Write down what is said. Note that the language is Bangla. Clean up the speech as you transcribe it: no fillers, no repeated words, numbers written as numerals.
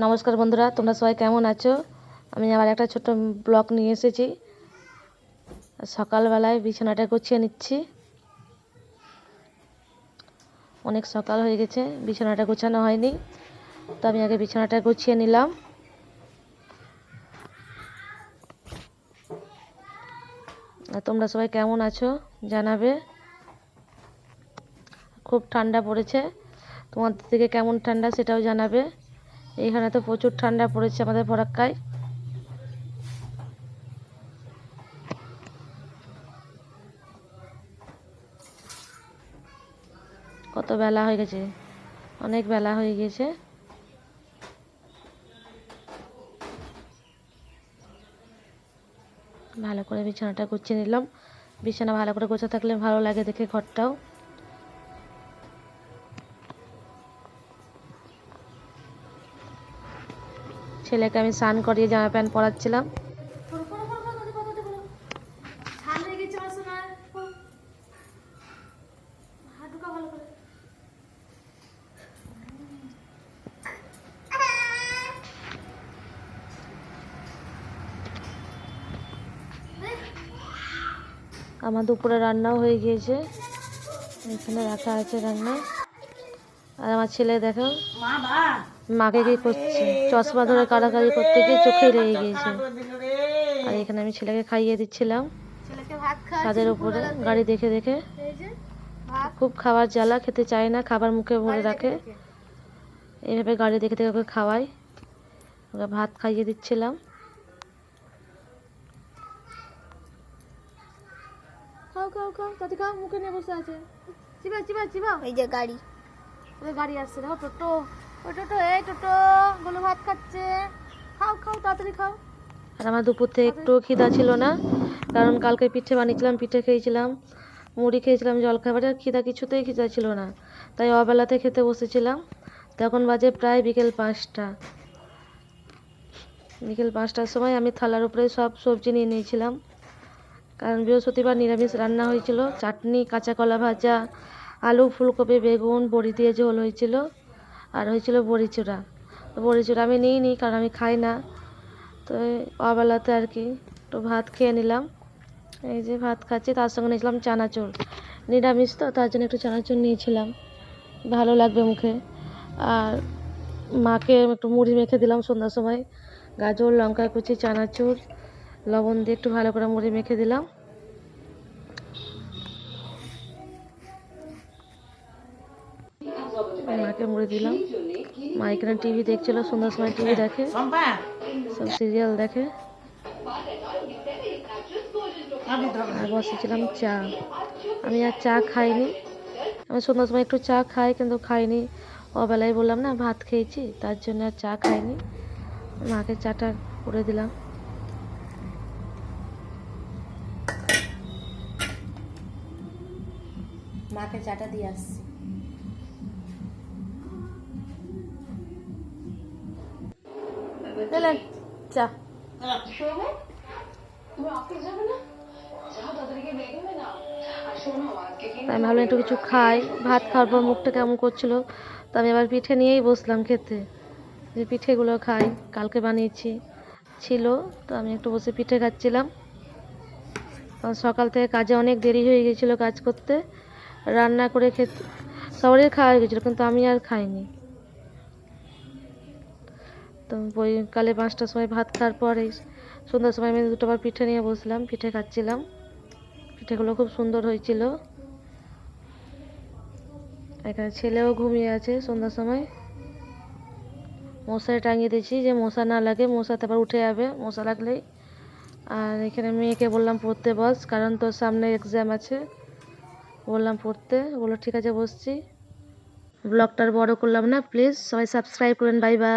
নমস্কার বন্ধুরা, তোমরা সবাই কেমন আছো? আমি আবার একটা ছোট্ট ব্লগ নিয়ে এসেছি। সকালবেলায় বিছানাটা গুছিয়ে নিচ্ছি। অনেক সকাল হয়ে গেছে, বিছানাটা গোছানো হয়নি, তো আমি আগে বিছানাটা গুছিয়ে নিলাম। আর তোমরা সবাই কেমন আছো জানাবে। খুব ঠান্ডা পড়েছে, তোমাদের দিকে কেমন ঠান্ডা সেটাও জানাবে। এইখানে তো প্রচুর ঠান্ডা পড়েছে আমাদের ফরাক্কায়। কত বেলা হয়ে গেছে, অনেক বেলা হয়ে গেছে। ভালো করে বিছানাটা গুছিয়ে নিলাম। বিছানা ভালো করে গোছা থাকলে ভালো লাগে দেখে ঘরটাও। ছেলেকে আমি স্নান করিয়ে জামা প্যান্ট পরাচ্ছিলাম। আমার দুপুরে রান্নাও হয়ে গিয়েছে, এখানে রাখা আছে রান্না। আর আমার ছেলে দেখো মাকে কি করছে, চশমা ধরে কাড়াকাড়ি করতে গিয়ে চোখে লেগে গিয়েছে। আর এখানে আমি ছেলেকে খাইয়ে দিচ্ছিলাম ছাদের উপরে গাড়ি দেখে দেখে। খুব খাবার জ্বালা, খেতে চায় না, খাবার মুখে ভরে রাখে। এইভাবে গাড়ি দেখে দেখে ওকে খাওয়াই, ওকে ভাত খাইয়ে দিচ্ছিলাম। খাও খাও খাও, তাতে খাও, মুখে নিয়ে বসে আছে। Chiba Chiba Chiba. এই যে গাড়ি, ওদের গাড়ি আসছে, দেখো টোটো, ওই টোটো, এই টোটো গুলো ভাত খাচ্ছে। খাও খাও, তাড়াতাড়ি খাও। আর আমার দুপুর থেকে একটু খিদা ছিল না, কারণ কালকে পিঠে বানিয়েছিলাম, পিঠে খেয়েছিলাম, মুড়ি খেয়েছিলাম জলখাবারে। আর কিছুতেই খিদা ছিল না, তাই অবেলাতে খেতে বসেছিলাম। তখন বাজে প্রায় বিকেল 5টা। বিকেল 5টার সময় আমি থালার উপরে সব সবজি নিয়ে নিয়েছিলাম, কারণ বৃহস্পতিবার নিরামিষ রান্না হয়েছিল। চাটনি, কাঁচা কলা ভাজা, আলু, ফুলকপি, বেগুন, বড়ি দিয়ে ঝোল হয়েছিল, আর হয়েছিল বড়িচুরা। বড়িচুরা আমি নিইনি, কারণ আমি খাই না। তো অবেলাতে আর কি একটু ভাত খেয়ে নিলাম। এই যে ভাত খাচ্ছি, তার সঙ্গে নিয়েছিলাম চানাচুর। নিরামিষ তো, তার জন্য একটু চানাচুর নিয়েছিলাম, ভালো লাগবে মুখে। আর মাকে একটু মুড়ি মেখে দিলাম সন্ধ্যার সময়। গাজর, লঙ্কা কুচি, চানাচুর, লবণ দিয়ে একটু ভালো করে মুড়ি মেখে দিলাম। মাকে মুড়ি দিলাম। মা এখানে টিভি দেখছিল, সন্ধ্যার সময় টিভি দেখে, সব সিরিয়াল দেখে। আর বসেছিলাম চা। আমি আর চা খাইনি, আমি সন্ধ্যার সময় একটু চা খাই, কিন্তু খাইনি। অবেলায় বললাম না ভাত খেয়েছি, তার জন্য আর চা খাইনি। মাকে চাটা করে দিলাম। মাকে চাটা দিয়ে আসছি। চা আমি ভাবলাম একটু কিছু খাই, ভাত খাওয়ার পর মুখটা কেমন করছিল, তো আমি আবার পিঠে নিয়েই বসলাম খেতে, যে পিঠেগুলো খাই, কালকে বানিয়েছি ছিল, তো আমি একটু বসে পিঠে খাচ্ছিলাম। সকাল থেকে কাজে অনেক দেরি হয়ে গেছিলো, কাজ করতে, রান্না করে খেতে সবারই খাওয়া হয়ে গেছিলো, কিন্তু আমি আর খাইনি। তো ওই কালে 5টার সময় ভাত খাওয়ার পরে সন্ধ্যার সময় আমি দুটো বার পিঠে নিয়ে বসলাম, পিঠে খাচ্ছিলাম। পিঠেগুলো খুব সুন্দর হয়েছিল। এখানে ছেলেও ঘুমিয়ে আছে সন্ধ্যার সময়। মশারি টাঙিয়ে দিয়েছি, যে মশা না লাগে, মশা তারপর উঠে যাবে মশা লাগলেই। আর এখানে মেয়েকে বললাম পড়তে বস, কারণ তোর সামনে এক্সাম আছে, বললাম পড়তে, বললো ঠিক আছে বসছি। ব্লগটার বড় করলাম না, প্লিজ সবাই সাবস্ক্রাইব করবেন। Bye bye.